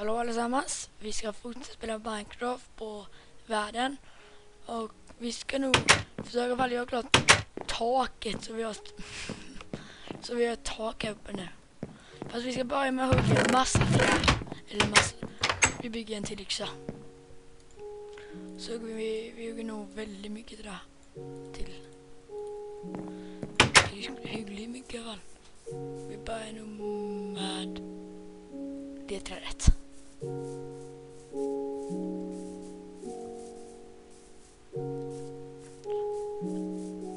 Hallå allesammans, vi ska fortsätta spela Minecraft på världen. Och vi ska nog försöka få göra klart taket så vi har ett tak här uppe nu. Fast vi ska börja med att hugga en massa trä. Vi bygger en till yxa. Så vi hugger nog väldigt mycket trä till. Hyggligt mycket i alla fall. Vi börjar nog med det trädet.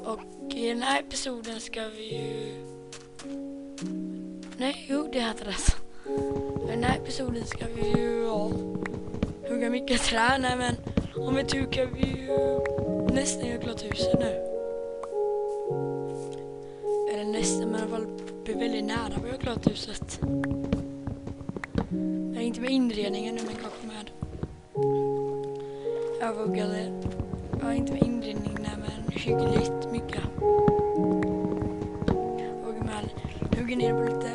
Och i den här episoden ska vi ju... det heter det. I den här episoden ska vi ju hugga mycket trä. Nej, men om vi tycker vi ju nästan göra klart huset nu. Eller nästan, men i alla fall blir väldigt nära på att göra klart huset. Men inte med inredningen nu, men kanske med... Jag vågade... Ja, inte med inredningen, nej, men hyggligt mycket. Och med hugga ner på lite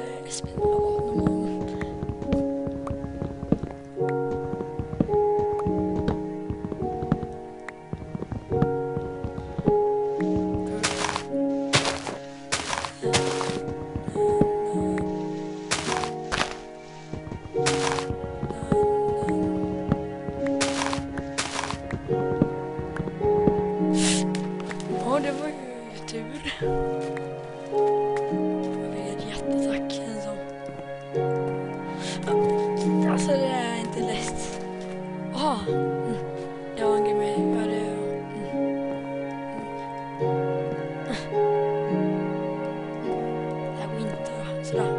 det var ju tur. Jag vill ett jättetack en sån. Alltså det är inte lätt. Jag har en grej med. Det här går inte då. Sådär.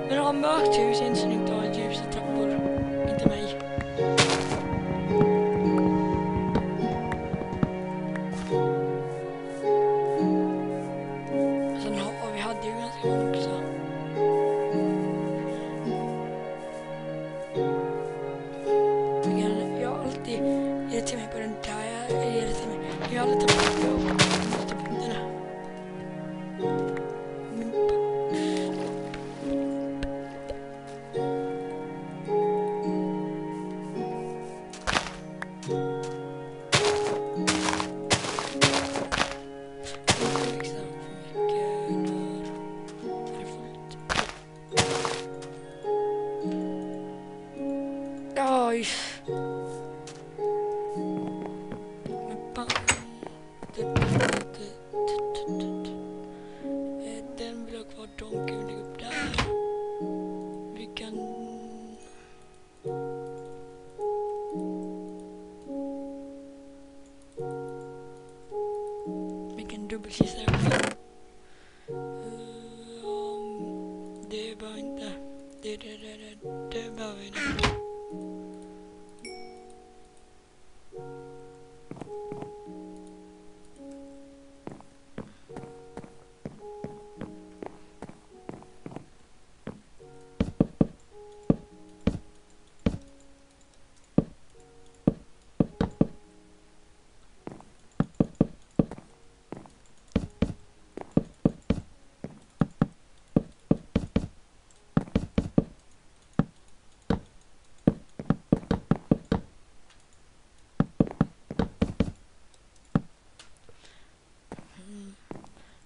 Men har mörkt hus inte så inte har ljusa trappor. Inte mig. Sen vi hade ju ganska många också. Jag har alltid gett till mig på den där. Jag har alltid tagit på den här. Oj. Den vill ha kvar, de kan lägga upp där. Vi kan... Vi kan dubbelkissa upp. Det behöver inte. Det behöver inte.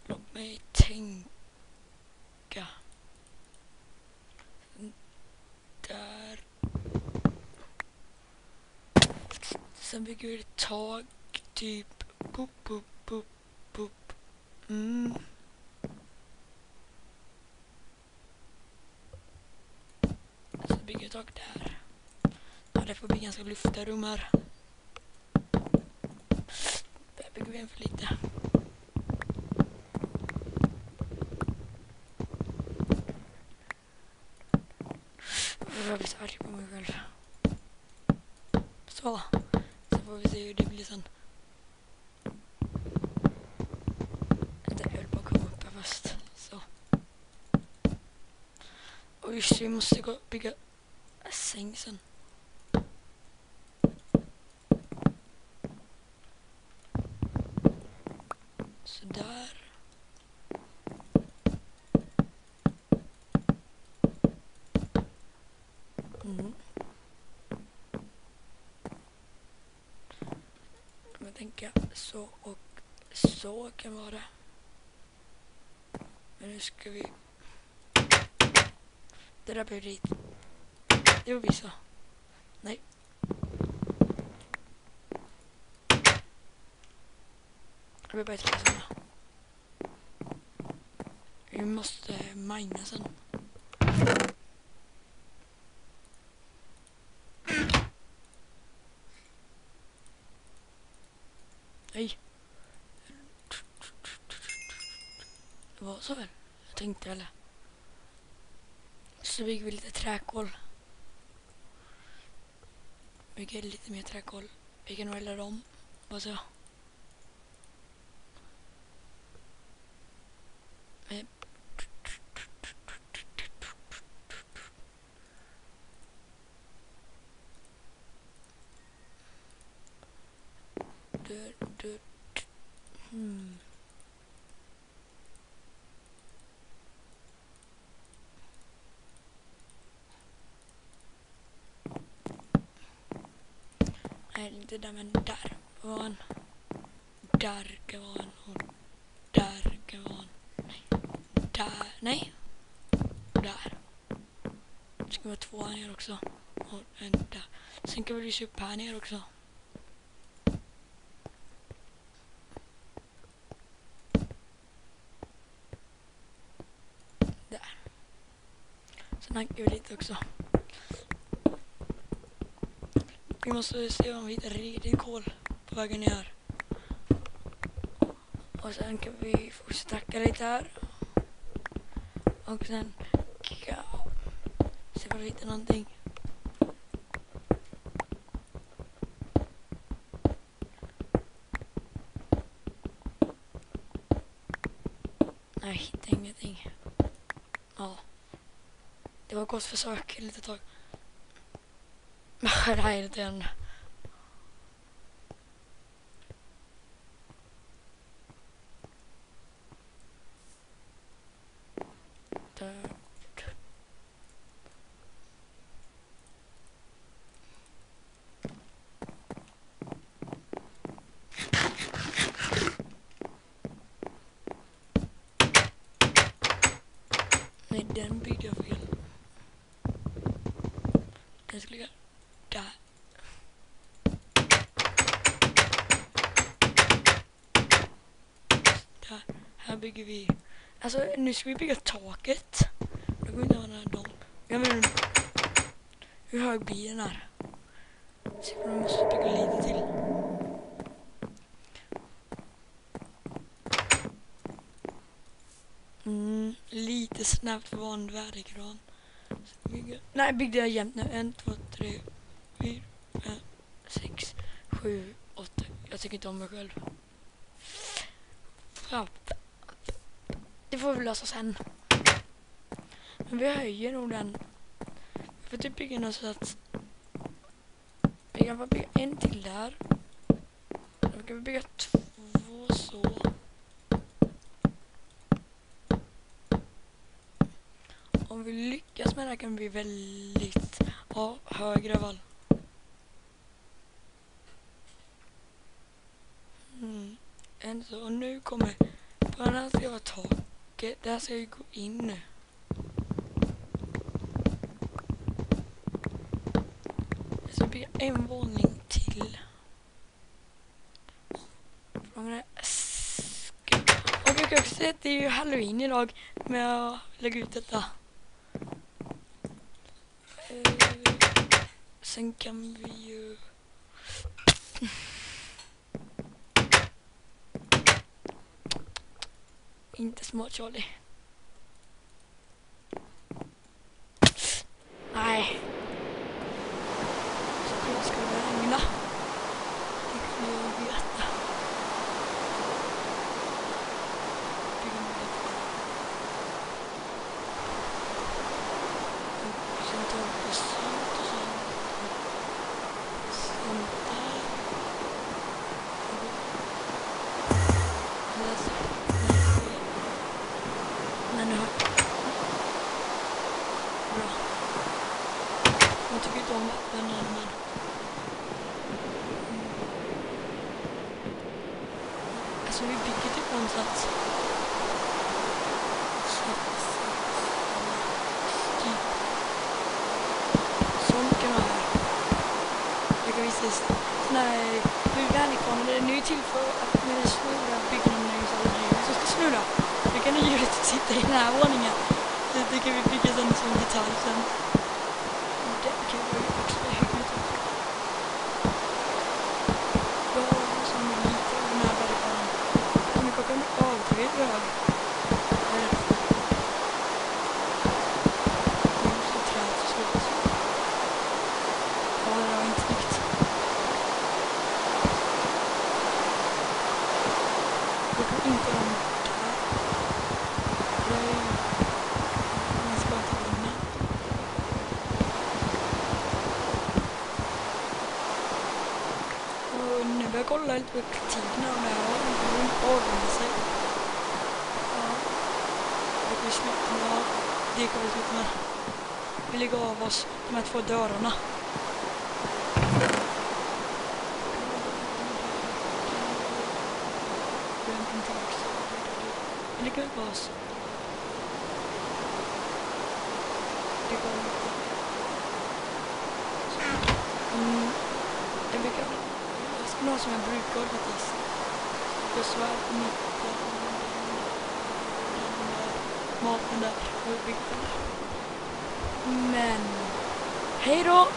Låt mig tänka. Där. Sen bygger vi ett tak. Typ. Boop, boop, boop, boop. Så bygger vi ett tak där. Ja, det får bli ganska lyfta rum här. Där bygger vi en för lite. Så får vi se hur det blir sen. Jag höll på att komma upp här först. Så. Och just vi måste gå och bygga en säng sen. Så där. Jag tänker så och så kan vara det. Men nu ska vi... Det där blir dit. Det var så. Nej. Jag vill bara inte läsa såna. Vi måste mina sen. Nej. Det var så väl. Jag tänkte eller. Så bygger vi lite träkol. Bygger lite mer träkol. Vi kan nog hälla dem. Vad så? Nej, inte där, men där var han. Där kan vara en. Och där kan vara en. Nej. Där. Nej. Där. Det ska vara två här nere också. Och en där. Sen kan vi lysa upp här nere också. Där. Sen hackar vi lite också. Vi måste se om vi hittar riktigt kol på vägen ner. Och sen kan vi fortsätta hacka lite här. Och sen se om vi hittar någonting. Nej, jag hittar ingenting. Ja. Det var ett gott försök ett litet tag. Det här är lite en... Nej, den byggde jag fel. Den skulle ligga där. Där. Här bygger vi... Alltså, nu ska vi bygga taket. Då går vi inte använda dem. Jag menar, hur hög blir den här? Så vi måste bygga lite till. Lite snabbt för van väderkran. Nej, byggde jag jämnt nu. 1, 2, 3, 4, 5, 6, 7, 8. Jag tycker inte om mig själv. Ja. Det får vi lösa sen. Men vi höjer nog den. Vi får typ bygga något så att vi kan bara bygga en till där. Då kan vi bygga 2 så. Om vi lyckas med det här kan vi väldigt högre val. Så, och nu kommer på den här ska vara taket. Där ska vi gå in nu. Jag ska bygga en våning till. Och vi kan också se att det är ju Halloween idag med att lägga ut detta. Sen kan vi ju... Inte smart Charlie. Nej. Så ska det regna. ni har... Bra. Jag tycker inte om vatten men... Alltså vi bygger typ någonstans. Sånt kan man här. Jag kan visa sån här buganikon. Det är nu till för att när det snurrar byggnaden så är det så ska snurra. Då kan djuret sitta i den här våningen. Det kan vi bygga sen som detalj sen. Det kan vi också hyggligt också. Ja, som är lite av den här barrikaden. Nu kan vi avtrycka det här. Jag kollar lite på kritiken av det här och ordnar sig. Ja. Och vi slutar med det kan vi sluta med. Vi lägger av oss de här 2 dörrarna. Vi lägger av oss. Det går inte. Jag brukar någon som jag brukar faktiskt. Jag svär på mitten. Maten där. Men hej då!